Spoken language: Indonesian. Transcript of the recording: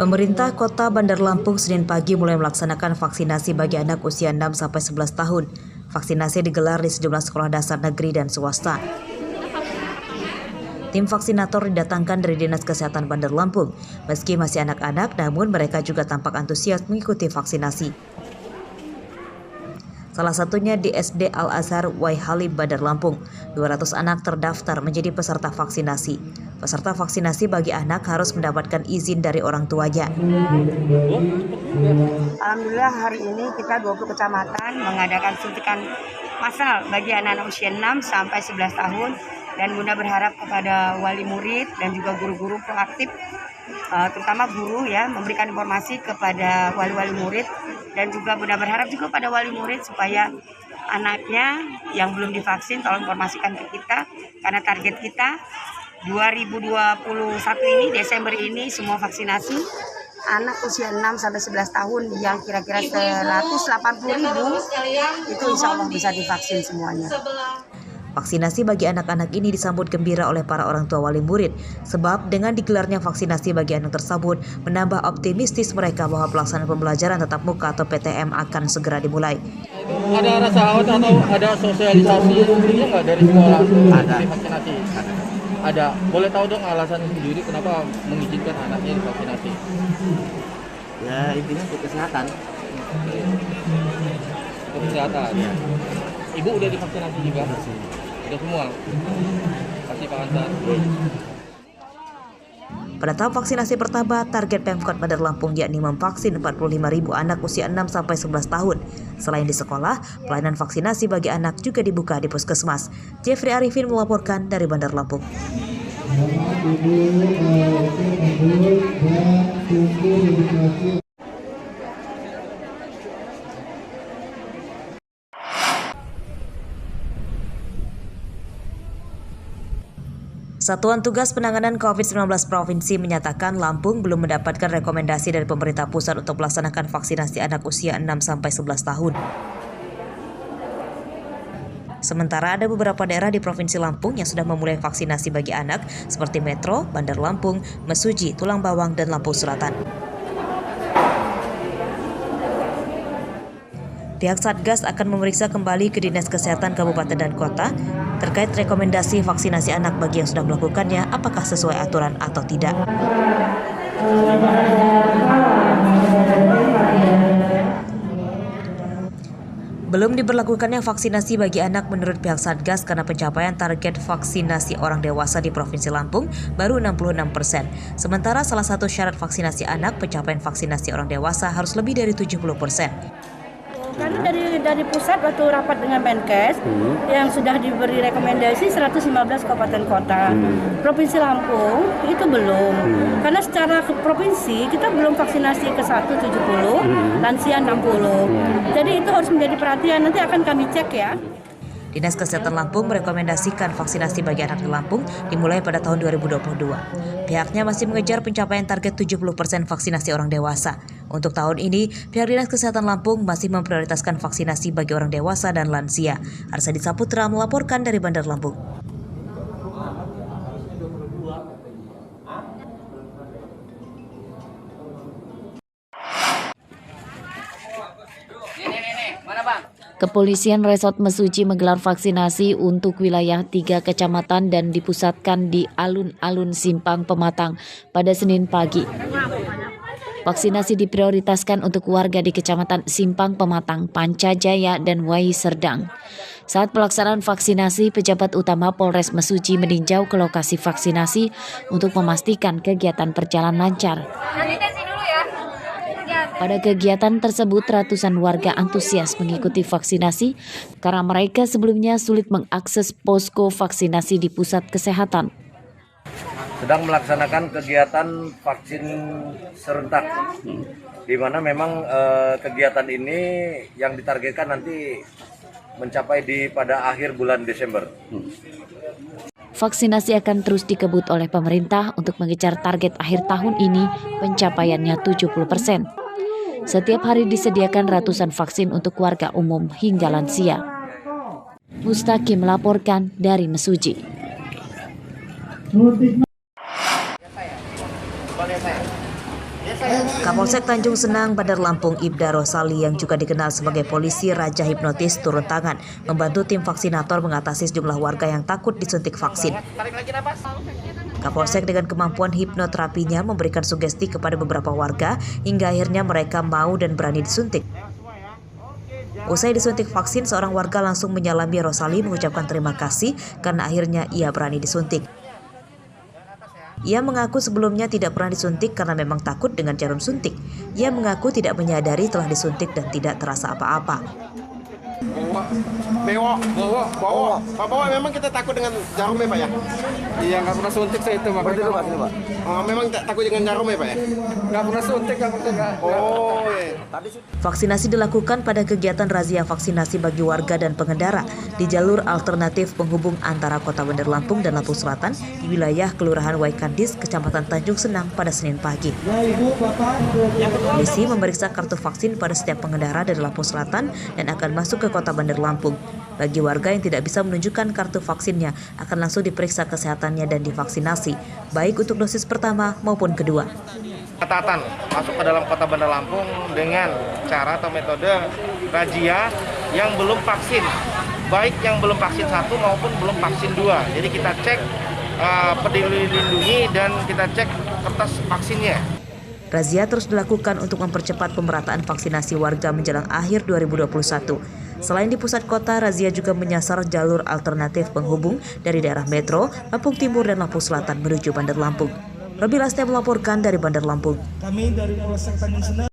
Pemerintah Kota Bandar Lampung Senin pagi mulai melaksanakan vaksinasi bagi anak usia 6-11 tahun. Vaksinasi digelar di sejumlah sekolah dasar negeri dan swasta. Tim vaksinator didatangkan dari Dinas Kesehatan Bandar Lampung. Meski masih anak-anak, namun mereka juga tampak antusias mengikuti vaksinasi. Salah satunya di SD Al-Azhar Waihalim Bandar Lampung. 200 anak terdaftar menjadi peserta vaksinasi. Peserta vaksinasi bagi anak harus mendapatkan izin dari orang tuanya. Alhamdulillah hari ini kita 20 kecamatan mengadakan suntikan massal bagi anak-anak usia 6 sampai 11 tahun. Dan Bunda berharap kepada wali murid dan juga guru-guru proaktif, terutama guru ya, memberikan informasi kepada wali-wali murid. Dan juga Bunda berharap juga pada wali murid supaya anaknya yang belum divaksin tolong informasikan ke kita. Karena target kita 2021 ini, Desember ini semua vaksinasi anak usia 6-11 tahun yang kira-kira 180.000 itu insya Allah bisa divaksin semuanya. Vaksinasi bagi anak-anak ini disambut gembira oleh para orang tua wali murid, sebab dengan digelarnya vaksinasi bagi anak tersebut menambah optimistis mereka bahwa pelaksanaan pembelajaran tatap muka atau PTM akan segera dimulai. Ada rasa khawatir atau ada sosialisasi sebelumnya nggak dari sekolah ada vaksinasi? Ada. Boleh tahu dong alasan sendiri kenapa mengizinkan anaknya divaksinasi? Ya intinya untuk kesehatan. Untuk kesehatan. Ya. Ibu udah divaksinasi juga? Udah semua? Kasih Pak Ansar. Pada tahap vaksinasi pertama, target Pemkot Bandar Lampung yakni memvaksin 45.000 anak usia 6-11 tahun. Selain di sekolah, pelayanan vaksinasi bagi anak juga dibuka di puskesmas. Jeffrey Arifin melaporkan dari Bandar Lampung. Satuan Tugas Penanganan COVID-19 Provinsi menyatakan Lampung belum mendapatkan rekomendasi dari pemerintah pusat untuk melaksanakan vaksinasi anak usia 6-11 tahun. Sementara ada beberapa daerah di Provinsi Lampung yang sudah memulai vaksinasi bagi anak seperti Metro, Bandar Lampung, Mesuji, Tulang Bawang, dan Lampung Selatan. Pihak Satgas akan memeriksa kembali ke Dinas Kesehatan Kabupaten dan Kota terkait rekomendasi vaksinasi anak bagi yang sudah melakukannya, apakah sesuai aturan atau tidak. Belum diberlakukannya vaksinasi bagi anak menurut pihak Satgas karena pencapaian target vaksinasi orang dewasa di Provinsi Lampung baru 66%. Sementara salah satu syarat vaksinasi anak, pencapaian vaksinasi orang dewasa harus lebih dari 70%. Karena dari pusat waktu rapat dengan Menkes yang sudah diberi rekomendasi 115 kabupaten kota. Provinsi Lampung itu belum. Karena secara provinsi kita belum vaksinasi ke 170, lansia 60. Jadi itu harus menjadi perhatian, nanti akan kami cek ya. Dinas Kesehatan Lampung merekomendasikan vaksinasi bagi anak di Lampung dimulai pada tahun 2022. Pihaknya masih mengejar pencapaian target 70% vaksinasi orang dewasa. Untuk tahun ini, pihak Dinas Kesehatan Lampung masih memprioritaskan vaksinasi bagi orang dewasa dan lansia. Arsadi Saputra melaporkan dari Bandar Lampung. Kepolisian Resort Mesuji menggelar vaksinasi untuk wilayah 3 kecamatan dan dipusatkan di alun-alun Simpang Pematang pada Senin pagi. Vaksinasi diprioritaskan untuk warga di Kecamatan Simpang Pematang, Pancajaya, dan Wai Serdang. Saat pelaksanaan vaksinasi, pejabat utama Polres Mesuji meninjau ke lokasi vaksinasi untuk memastikan kegiatan berjalan lancar. Pada kegiatan tersebut, ratusan warga antusias mengikuti vaksinasi karena mereka sebelumnya sulit mengakses posko vaksinasi di pusat kesehatan. Sedang melaksanakan kegiatan vaksin serentak, di mana memang kegiatan ini yang ditargetkan nanti mencapai pada akhir bulan Desember. Vaksinasi akan terus dikebut oleh pemerintah untuk mengejar target akhir tahun ini pencapaiannya 70%. Setiap hari disediakan ratusan vaksin untuk warga umum hingga lansia. Mustaqim melaporkan dari Mesuji. Kapolsek Tanjung Senang, Bandar Lampung, Ibda Rosali yang juga dikenal sebagai polisi Raja Hipnotis turun tangan membantu tim vaksinator mengatasi sejumlah warga yang takut disuntik vaksin. Kapolsek dengan kemampuan hipnoterapinya memberikan sugesti kepada beberapa warga hingga akhirnya mereka mau dan berani disuntik. Usai disuntik vaksin, seorang warga langsung menyalami Rosali mengucapkan terima kasih karena akhirnya ia berani disuntik. Ia mengaku sebelumnya tidak pernah disuntik karena memang takut dengan jarum suntik. Ia mengaku tidak menyadari telah disuntik dan tidak terasa apa-apa. Bawa. Memang kita takut dengan jarum ya Pak ya? Iya, nggak pernah suntik saya itu makanya. Oh, memang takut dengan jarum ya Pak ya? Nggak pernah suntik, Oh, iya. Vaksinasi dilakukan pada kegiatan razia vaksinasi bagi warga dan pengendara di jalur alternatif penghubung antara Kota Bandar Lampung dan Lampung Selatan di wilayah Kelurahan Waikandis, Kecamatan Tanjung Senang pada Senin pagi. Polisi memeriksa kartu vaksin pada setiap pengendara dari Lampung Selatan dan akan masuk ke Kota Bandar Lampung. Bagi warga yang tidak bisa menunjukkan kartu vaksinnya akan langsung diperiksa kesehatannya dan divaksinasi, baik untuk dosis pertama maupun kedua. Catatan masuk ke dalam Kota Bandar Lampung dengan cara atau metode razia yang belum vaksin, baik yang belum vaksin 1 maupun belum vaksin 2. Jadi kita cek Peduli Lindungi dan kita cek kertas vaksinnya. Razia terus dilakukan untuk mempercepat pemerataan vaksinasi warga menjelang akhir 2021. Selain di pusat kota, razia juga menyasar jalur alternatif penghubung dari daerah Metro, Lampung Timur dan Lampung Selatan menuju Bandar Lampung. Robi Lastia melaporkan dari Bandar Lampung. Kami dari Polsek Tanjung Senang